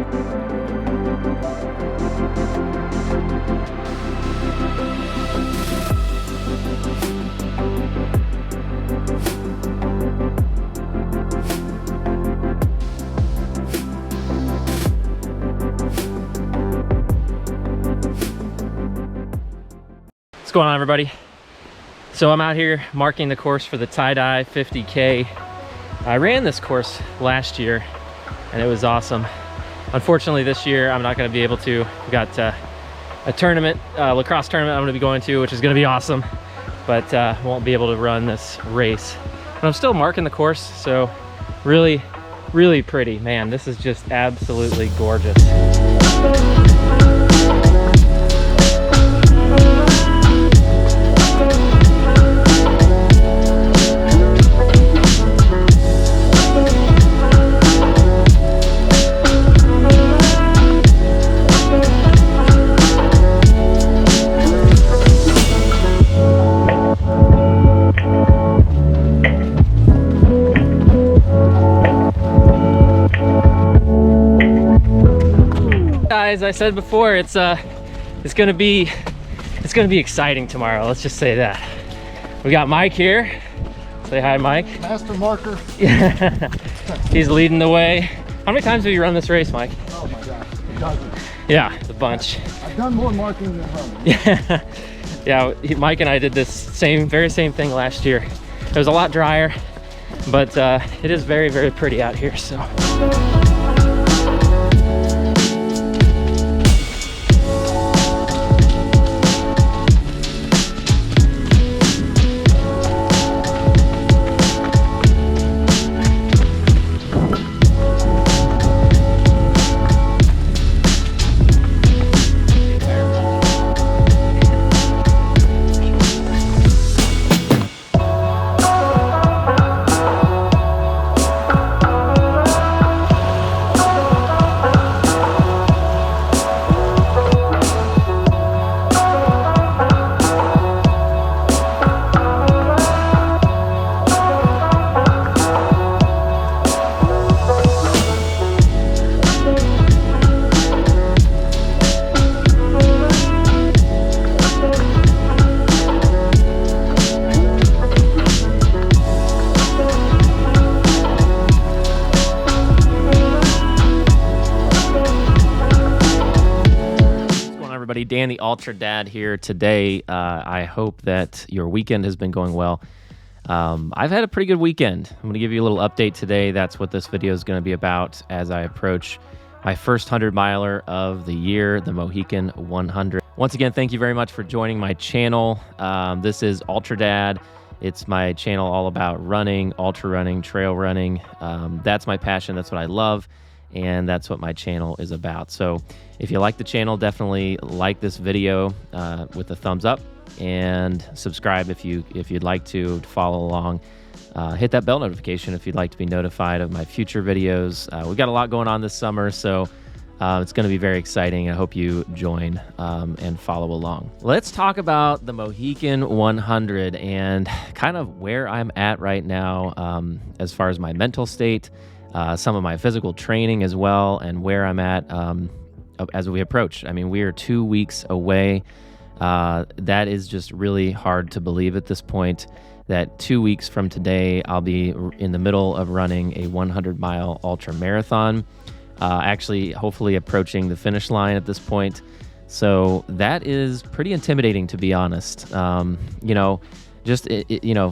What's going on, everybody? So I'm out here marking the course for the tie-dye 50K. I ran this course last year and it was awesome. Unfortunately this year I'm not going to be able to. We got a tournament, lacrosse tournament I'm going to be going to, which is going to be awesome, but won't be able to run this race. But I'm still marking the course, so really pretty. Man, this is just absolutely gorgeous. As I said before, it's gonna be exciting tomorrow. Let's just say that. We got Mike here. Say hi, Mike. Master marker. Yeah, he's leading the way. How many times have you run this race, Mike? Oh my gosh, a dozen. Yeah, a bunch. I've done more marking than running. Yeah, yeah. Mike and I did this very same thing last year. It was a lot drier, but it is very pretty out here. So. Dan the Ultra Dad here today. I hope that your weekend has been going well. I've had a pretty good weekend. I'm going to give you a little update today. That's what this video is going to be about as I approach my first 100-miler of the year, the Mohican 100. Once again, thank you very much for joining my channel. This is Ultra Dad. It's my channel all about running, ultra running, trail running. That's my passion. That's what I love. And that's what my channel is about. So if you like the channel, definitely like this video with a thumbs up, and subscribe if you'd like to follow along. Hit that bell notification if you'd like to be notified of my future videos. We've got a lot going on this summer, so it's going to be very exciting. I hope you join and follow along. Let's talk about the Mohican 100 and kind of where I'm at right now as far as my mental state. Some of my physical training as well, and where I'm at as we approach. I mean, we are 2 weeks away. That is just really hard to believe at this point, that 2 weeks from today, I'll be in the middle of running a 100-mile ultra marathon, actually hopefully approaching the finish line at this point. So that is pretty intimidating, to be honest. You know, just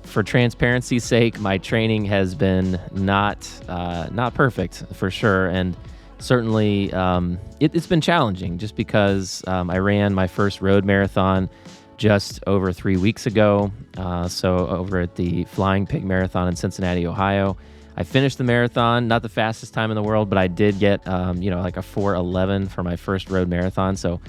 for transparency's sake, my training has been not perfect for sure, and certainly it's been challenging just because I ran my first road marathon just over 3 weeks ago. So over at the Flying Pig Marathon in Cincinnati, Ohio. I finished the marathon, not the fastest time in the world, but I did get like a 4:11 for my first road marathon. So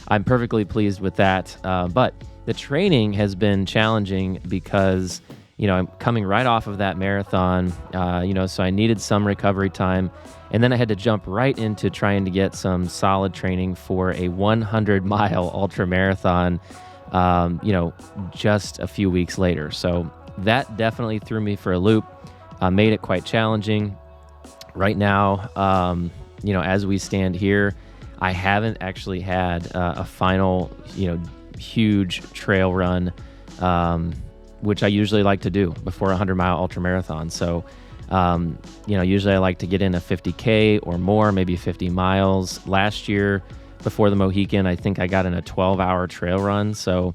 I'm perfectly pleased with that. But the training has been challenging because, I'm coming right off of that marathon, so I needed some recovery time. And then I had to jump right into trying to get some solid training for a 100-mile ultra marathon, just a few weeks later. So that definitely threw me for a loop, made it quite challenging. Right now, as we stand here, I haven't actually had a final, huge trail run, which I usually like to do before a 100-mile ultra marathon. So, usually I like to get in a 50K or more, maybe 50 miles. Last year, before the Mohican, I think I got in a 12-hour trail run. So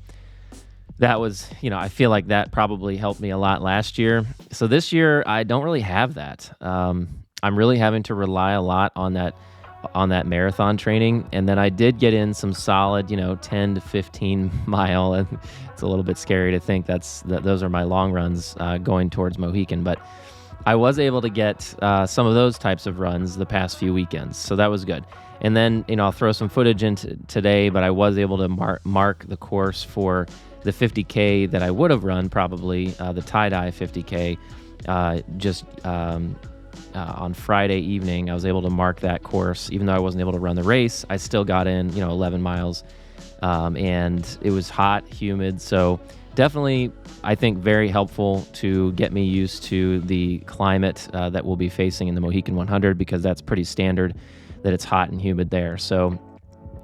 that was, I feel like that probably helped me a lot last year. So this year, I don't really have that. I'm really having to rely a lot on that marathon training. And then I did get in some solid, 10 to 15 mile, and it's a little bit scary to think those are my long runs going towards Mohican, but I was able to get some of those types of runs the past few weekends. So that was good. And then, I'll throw some footage into today, but I was able to mark the course for the 50K that I would have run, probably the tie-dye 50K, on Friday evening. I was able to mark that course. Even though I wasn't able to run the race, I still got in, 11 miles. And it was hot, humid. So definitely, I think, very helpful to get me used to the climate that we'll be facing in the Mohican 100, because that's pretty standard that it's hot and humid there. So,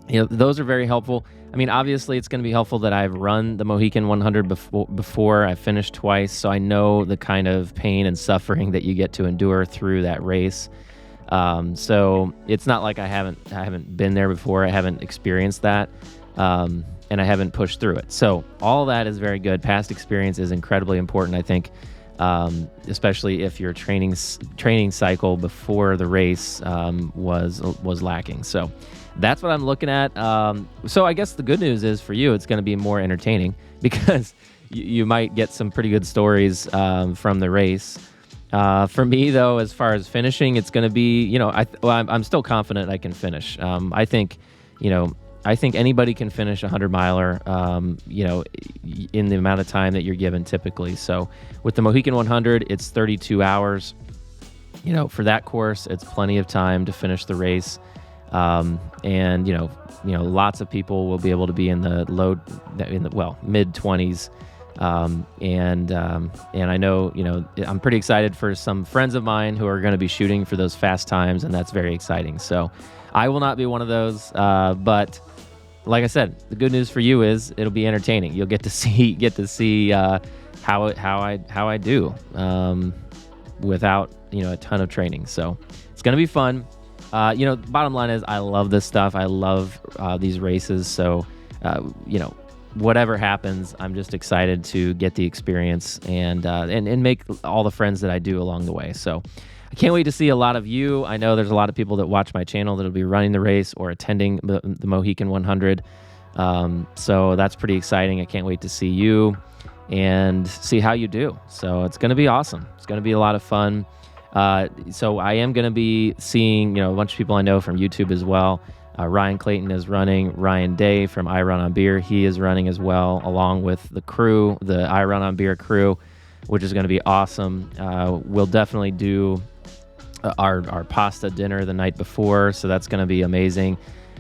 those are very helpful. I mean, obviously, it's going to be helpful that I've run the Mohican 100 before. I finished twice, so I know the kind of pain and suffering that you get to endure through that race. So it's not like I haven't been there before. I haven't experienced that, and I haven't pushed through it. So all that is very good. Past experience is incredibly important, I think, especially if your training cycle before the race was lacking. So that's what I'm looking at. So I guess the good news is for you, it's going to be more entertaining, because you might get some pretty good stories from the race. For me, though, as far as finishing, it's going to be, I'm still confident I can finish. I think anybody can finish a 100-miler, in the amount of time that you're given typically. So with the Mohican 100, it's 32 hours. For that course, it's plenty of time to finish the race. And lots of people will be able to be in the mid 20s. And I know, I'm pretty excited for some friends of mine who are going to be shooting for those fast times, and that's very exciting. So I will not be one of those, but like I said, the good news for you is it'll be entertaining. You'll get to see how I do without a ton of training. So it's going to be fun. Bottom line is I love this stuff. I love these races. So whatever happens, I'm just excited to get the experience and make all the friends that I do along the way. So I can't wait to see a lot of you. I know there's a lot of people that watch my channel that'll be running the race or attending the Mohican 100. So that's pretty exciting. I can't wait to see you and see how you do. So it's going to be awesome. It's going to be a lot of fun. So I am going to be seeing, a bunch of people I know from YouTube as well. Ryan Clayton is running. Ryan Day from I Run on Beer, he is running as well, along with the crew, the I Run on Beer crew, which is going to be awesome. We'll definitely do our pasta dinner the night before, so that's going to be amazing.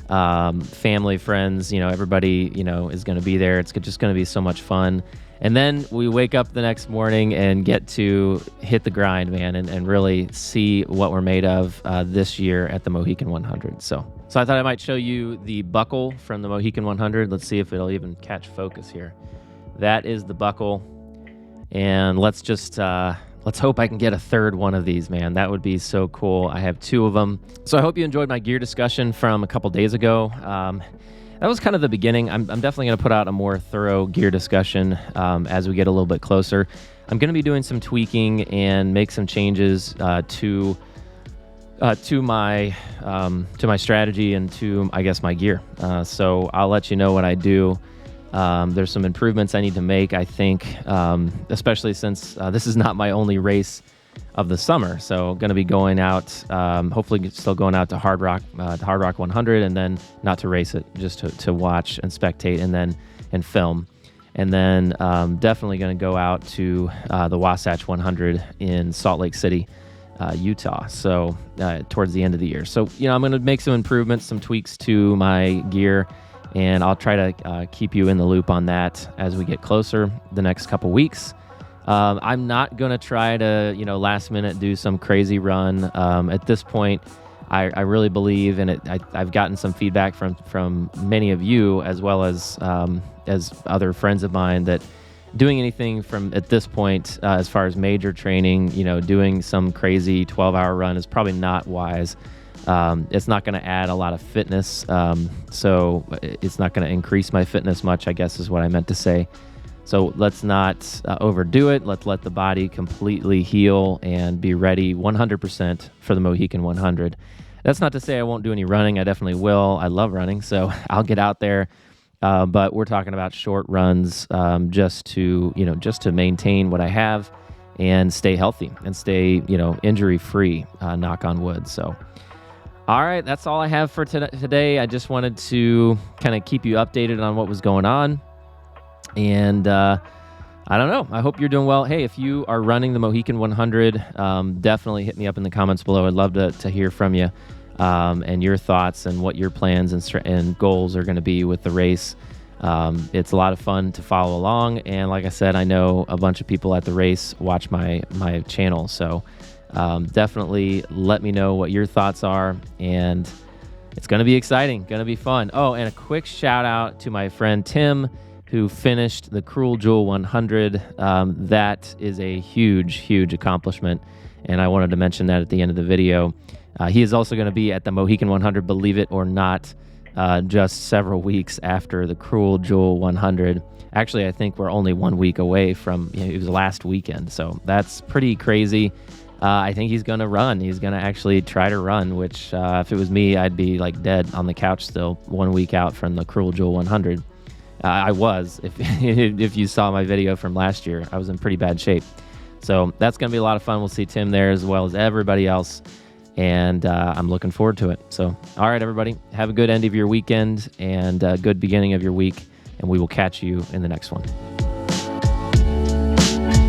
Family, friends, everybody, is going to be there. It's just going to be so much fun. And then we wake up the next morning and get to hit the grind, man, and really see what we're made of this year at the Mohican 100. So I thought I might show you the buckle from the Mohican 100. Let's see if it'll even catch focus here. That is the buckle. And let's hope I can get a third one of these, man. That would be so cool. I have two of them. So I hope you enjoyed my gear discussion from a couple days ago. That was kind of the beginning. I'm definitely going to put out a more thorough gear discussion as we get a little bit closer. I'm going to be doing some tweaking and make some changes to my strategy and to, I guess, my gear. So I'll let you know what I do. There's some improvements I need to make, I think, especially since this is not my only race of the summer. So going to be going out, hopefully still going out to Hard Rock 100, and then not to race it, just to watch and spectate and film. And then definitely going to go out to the Wasatch 100 in Salt Lake City, Utah. So towards the end of the year. So, I'm going to make some improvements, some tweaks to my gear, and I'll try to keep you in the loop on that as we get closer the next couple weeks. I'm not going to try to, last minute do some crazy run. At this point, I really believe in it. I've gotten some feedback from many of you, as well as other friends of mine, that doing anything from at this point, as far as major training, doing some crazy 12-hour run is probably not wise. It's not going to add a lot of fitness, so it's not going to increase my fitness much, I guess is what I meant to say. So let's not overdo it. Let's let the body completely heal and be ready 100% for the Mohican 100. That's not to say I won't do any running. I definitely will. I love running, so I'll get out there. But we're talking about short runs, just to maintain what I have and stay healthy and stay, injury free, knock on wood. So, all right, that's all I have for today. I just wanted to kind of keep you updated on what was going on. And I don't know. I hope you're doing well. Hey, if you are running the Mohican 100, definitely hit me up in the comments below. I'd love to hear from you, and your thoughts and what your plans and goals are going to be with the race. It's a lot of fun to follow along. And like I said, I know a bunch of people at the race watch my channel. So definitely let me know what your thoughts are. And it's going to be exciting, going to be fun. Oh, and a quick shout out to my friend Tim, who finished the Cruel Jewel 100. That is a huge, huge accomplishment, and I wanted to mention that at the end of the video. He is also going to be at the Mohican 100, believe it or not, just several weeks after the Cruel Jewel 100. Actually, I think we're only 1 week away from, it was last weekend, so that's pretty crazy. I think he's going to run. He's going to actually try to run, which if it was me, I'd be like dead on the couch still 1 week out from the Cruel Jewel 100. I was, if you saw my video from last year, I was in pretty bad shape. So that's going to be a lot of fun. We'll see Tim there as well as everybody else. And I'm looking forward to it. So, all right, everybody, have a good end of your weekend and a good beginning of your week. And we will catch you in the next one.